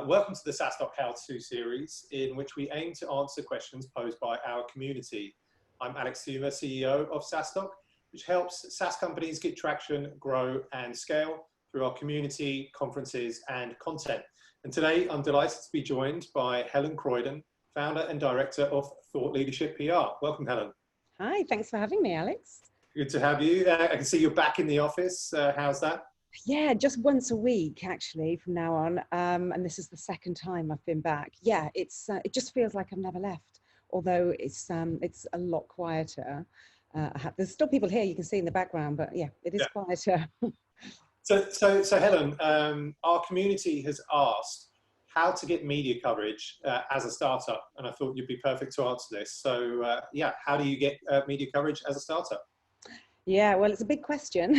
Welcome to the SaaStock How-To Series, in which we aim to answer questions posed by our community. I'm Alex Sumer, CEO of SaaStock, which helps SaaS companies get traction, grow and scale through our community, conferences and content. And today I'm delighted to be joined by Helen Croydon, founder and director of Thought Leadership PR. Welcome, Helen. Hi, thanks for having me, Alex. Good to have you. I can see you're back in the office. How's that? Yeah, just once a week actually from now on, and this is the second time I've been back. Yeah, it just feels like I've never left, although it's a lot quieter. There's still people here you can see in the background, but yeah, it is quieter. So Helen, our community has asked how to get media coverage as a startup, and I thought you'd be perfect to answer this. So yeah, how do you get media coverage as a startup? Yeah, well, it's a big question.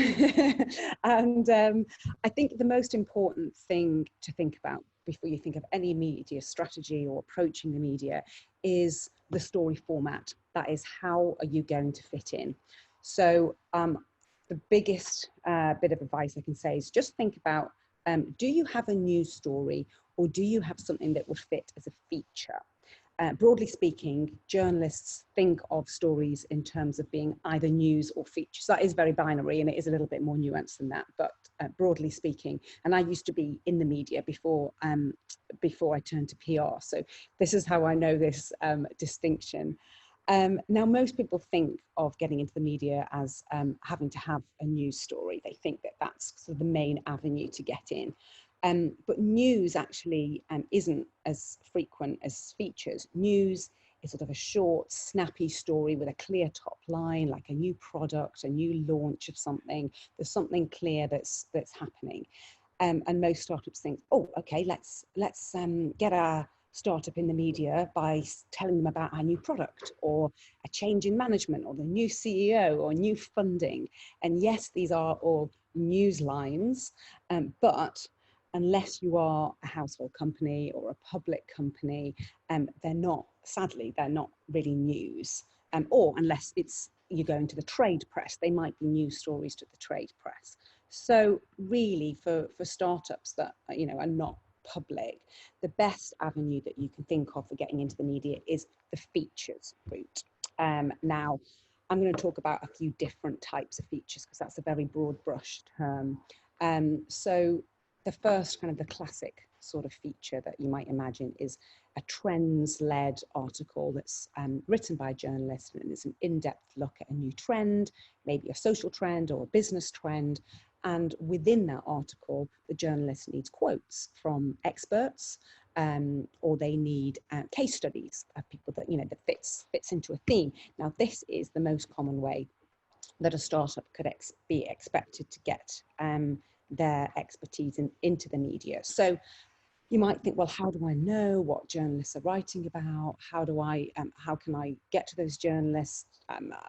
And I think the most important thing to think about before you think of any media strategy or approaching the media is the story format. That is, how are you going to fit in? So the biggest bit of advice I can say is just think about, do you have a news story or do you have something that would fit as a feature? Broadly speaking, journalists think of stories in terms of being either news or features. That is very binary and it is a little bit more nuanced than that, but broadly speaking, and I used to be in the media before I turned to PR, so this is how I know this distinction. Now, most people think of getting into the media as having to have a news story. They think that that's sort of the main avenue to get in. But news actually isn't as frequent as features. News is sort of a short, snappy story with a clear top line, like a new product, a new launch of something. There's something clear that's happening. And most startups think, oh, okay, let's get our startup in the media by telling them about our new product or a change in management or the new CEO or new funding. And yes, these are all news lines, but unless you are a household company or a public company, sadly, they're not really news. Or unless you're going to the trade press, they might be news stories to the trade press. So really for startups that are not public, the best avenue that you can think of for getting into the media is the features route. Now, I'm going to talk about a few different types of features because that's a very broad brush term. So the first kind of the classic sort of feature that you might imagine is a trends-led article that's written by a journalist, and it's an in-depth look at a new trend, maybe a social trend or a business trend. And within that article, the journalist needs quotes from experts, or they need case studies of people that, that fits into a theme. Now, this is the most common way that a startup could be expected to get their expertise into the media. So you might think, well, how do I know what journalists are writing about? How can I get to those journalists?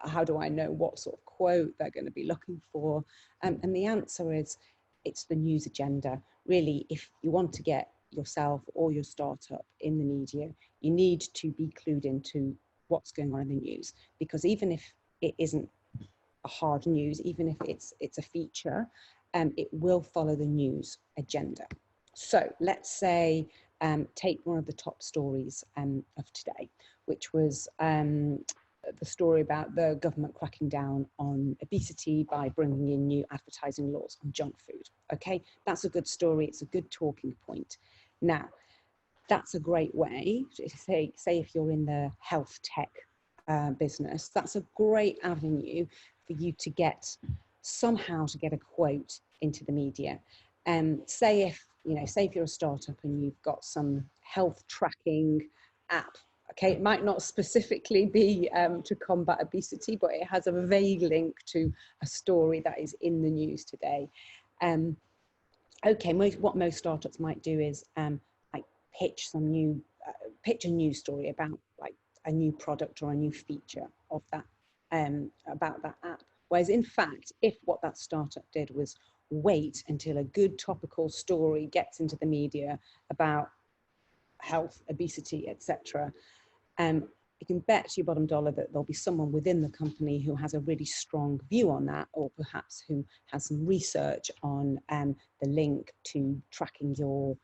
How do I know what sort of quote they're going to be looking for? And the answer is, it's the news agenda. Really, if you want to get yourself or your startup in the media, you need to be clued into what's going on in the news, because even if it isn't a hard news, even if it's a feature, it will follow the news agenda. So let's say, take one of the top stories of today, which was the story about the government cracking down on obesity by bringing in new advertising laws on junk food. Okay, that's a good story. It's a good talking point. Now, that's a great way to say if you're in the health tech business, that's a great avenue for you to get a quote into the media. Say if you're a startup and you've got some health tracking app. Okay, it might not specifically be to combat obesity, but it has a vague link to a story that is in the news today. Okay, what most startups might do is pitch a news story about like a new product or a new feature of that about that app. Whereas in fact, if what that startup did was wait until a good topical story gets into the media about health, obesity, etc., you can bet your bottom dollar that there'll be someone within the company who has a really strong view on that, or perhaps who has some research on the link to tracking your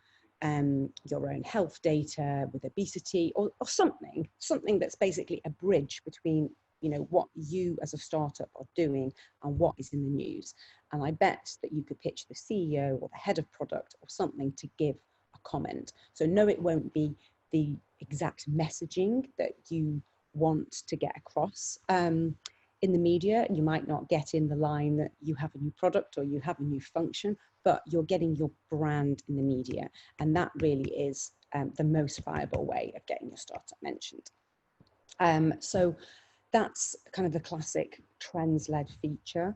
your own health data with obesity, or something that's basically a bridge between, you know, what you as a startup are doing and what is in the news. And I bet that you could pitch the CEO or the head of product or something to give a comment. So no, it won't be the exact messaging that you want to get across. In the media, you might not get in the line that you have a new product or you have a new function, but you're getting your brand in the media. And that really is the most viable way of getting your startup mentioned. So that's kind of the classic trends-led feature.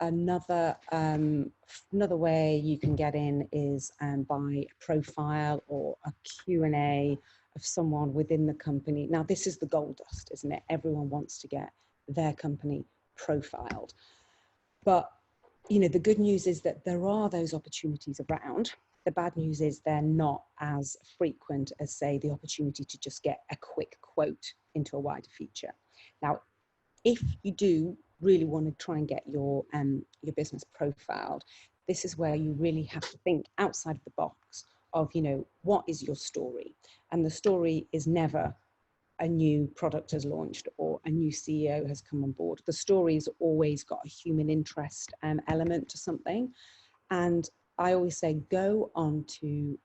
Another way you can get in is by a profile or a Q&A of someone within the company. Now, this is the gold dust, isn't it? Everyone wants to get their company profiled. But, you know, the good news is that there are those opportunities around. The bad news is they're not as frequent as, say, the opportunity to just get a quick quote into a wider feature. Now, if you do really want to try and get your business profiled, this is where you really have to think outside of the box of, you know, what is your story? And the story is never a new product has launched or a new CEO has come on board. The story's always got a human interest element to something. And I always say, go on to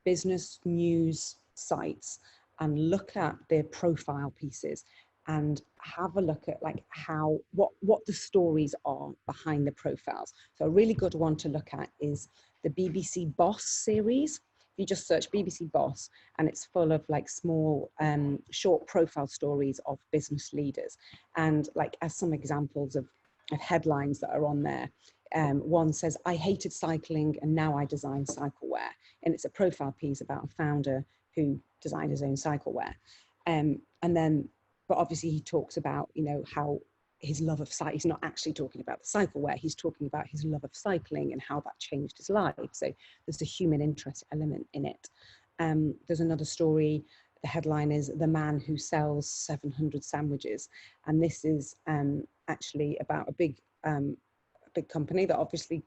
business news sites and look at their profile pieces and have a look at like what the stories are behind the profiles. So a really good one to look at is the BBC Boss series. You just search BBC Boss and it's full of like small short profile stories of business leaders. And like as some examples of headlines that are on there, one says, I hated cycling and now I design cycle wear. And it's a profile piece about a founder who designed his own cycle wear. And then, but obviously he talks about, you know, how his love of cycling, he's not actually talking about the cycle wear, he's talking about his love of cycling and how that changed his life. So there's a human interest element in it. There's another story, the headline is The Man Who Sells 700 Sandwiches. And this is actually about a big company that obviously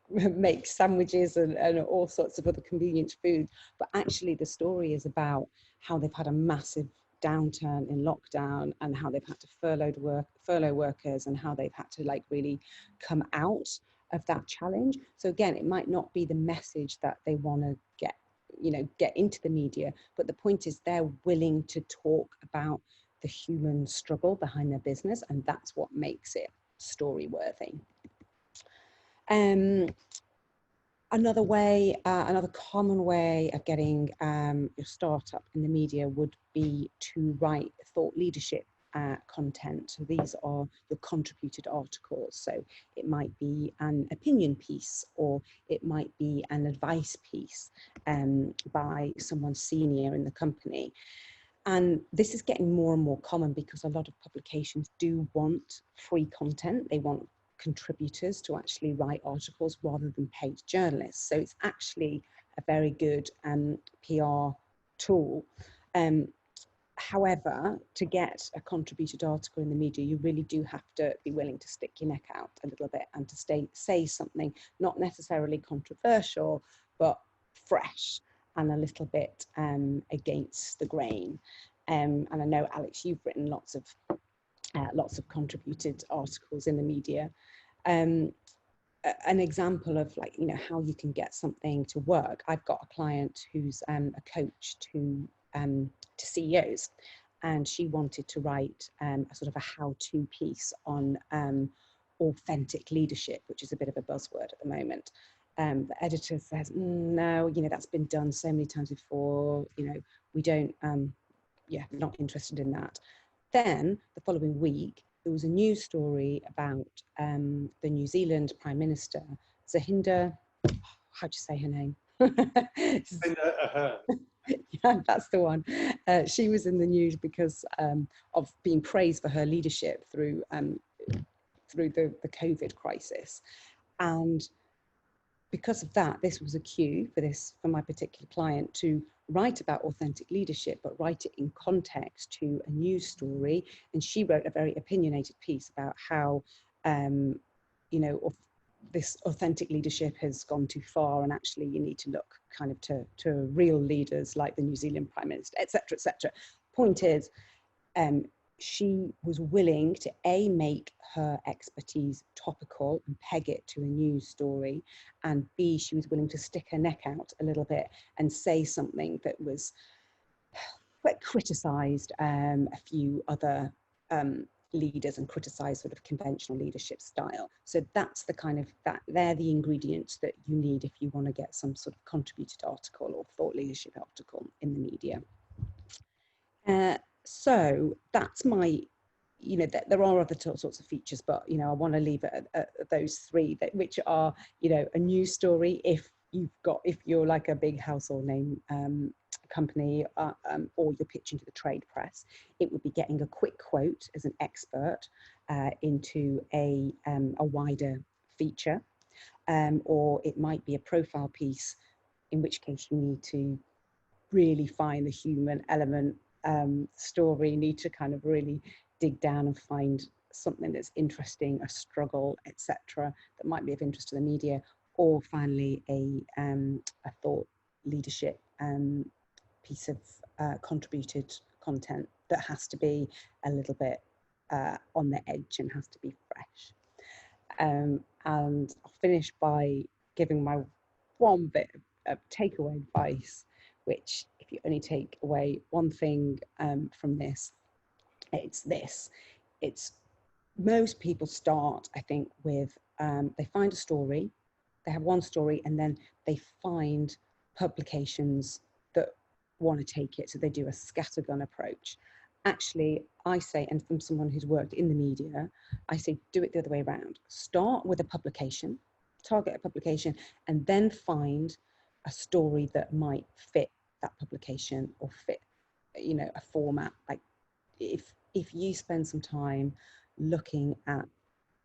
makes sandwiches and all sorts of other convenient food. But actually the story is about how they've had a massive downturn in lockdown and how they've had to furlough workers and how they've had to like really come out of that challenge. So again, it might not be the message that they want to get into the media, but the point is they're willing to talk about the human struggle behind their business, and that's what makes it story worthy. Another common way of getting your startup in the media would be to write thought leadership content. So these are your contributed articles. So it might be an opinion piece or it might be an advice piece by someone senior in the company. And this is getting more and more common because a lot of publications do want free content. They want contributors to actually write articles rather than paid journalists. So it's actually a very good PR tool. However, to get a contributed article in the media, you really do have to be willing to stick your neck out a little bit and to say something not necessarily controversial, but fresh and a little bit against the grain. And I know, Alex, you've written lots of contributed articles in the media. An example of like, you know, how you can get something to work. I've got a client who's a coach to CEOs, and she wanted to write a sort of a how-to piece on authentic leadership, which is a bit of a buzzword at the moment. The editor says, no, you know, that's been done so many times before, you know, we don't, we're not interested in that. Then the following week, there was a news story about the New Zealand Prime Minister, Zahinda, how'd you say her name? Zahinda Ahern. Yeah, that's the one. She was in the news because of being praised for her leadership through the COVID crisis. And because of that, this was a cue for my particular client to write about authentic leadership, but write it in context to a news story. And she wrote a very opinionated piece about how, you know, this authentic leadership has gone too far, and actually you need to look kind of to real leaders like the New Zealand Prime Minister, etc., etc. Point is, she was willing to make her expertise topical and peg it to a news story, and B, she was willing to stick her neck out a little bit and say something that was criticised a few other leaders and criticise sort of conventional leadership style. So that's the kind of, they're the ingredients that you need if you want to get some sort of contributed article or thought leadership article in the media. So that's my, there are other sorts of features, but, I want to leave it at those three, which are, a news story if you're like a big household name company, or you're pitching to the trade press. It would be getting a quick quote as an expert into a wider feature, or it might be a profile piece, in which case you need to really find the human element story, need to kind of really dig down and find something that's interesting, a struggle, etc., that might be of interest to the media, or finally a thought leadership piece of contributed content that has to be a little bit on the edge and has to be fresh. And I'll finish by giving my one bit of takeaway advice, which, if you only take away one thing from this, it's this. It's most people start, I think, with they find a story, they have one story, and then they find publications that want to take it. So they do a scattergun approach. Actually, I say, and from someone who's worked in the media, I say do it the other way around. Start with a publication, target a publication, and then find a story that might fit that publication or fit, a format. Like if you spend some time looking at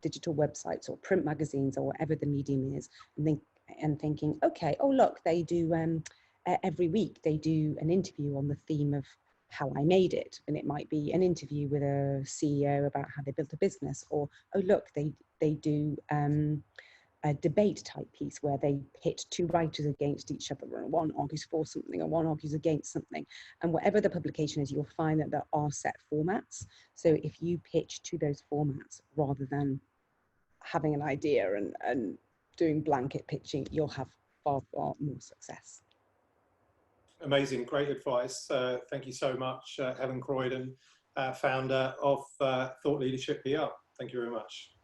digital websites or print magazines or whatever the medium is, and thinking, okay, oh look, they do every week they do an interview on the theme of how I made it, and it might be an interview with a CEO about how they built a business, or oh look, they do a debate type piece where they pit two writers against each other, and one argues for something and one argues against something. And whatever the publication is, you'll find that there are set formats. So if you pitch to those formats rather than having an idea and doing blanket pitching, you'll have far more success. Amazing, great advice. Thank you so much, Helen Croydon, founder of Thought Leadership PR. Thank you very much.